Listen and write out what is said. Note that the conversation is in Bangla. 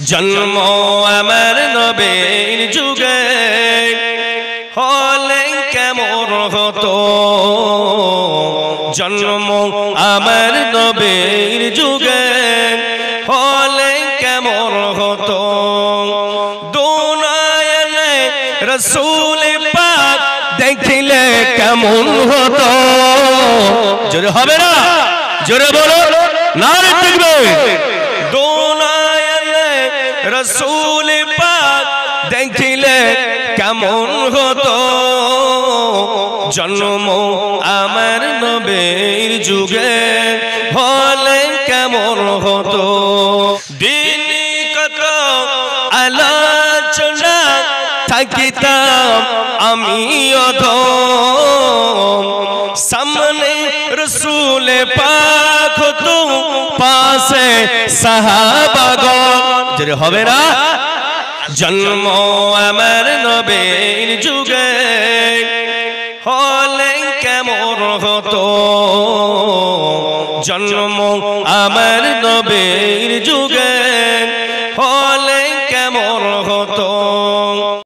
জন্ম আমার নবীর যুগে হলে কেমন হতো জন্ম আমার নবীর যুগে হলে কেমন হতো দুনিয়াতে রাসূল পাক দেখিলে কেমন হতো জোরে হবে না জোরে বলো নারে তাকবীর দুনিয়াতে রাসূল পাক দেখিলে কেমন হতো জন্ম আমার নবীর যুগে হলে কেমন হতো দিনে কত আলোচনা থাকিতাম আমি অধম সামনে রাসূল পাক হতো পাশে সাহাবাগণ যে হবে না জন্ম আমার নবীর যুগে হলে কেমন হতো জন্ম আমার নবীর যুগে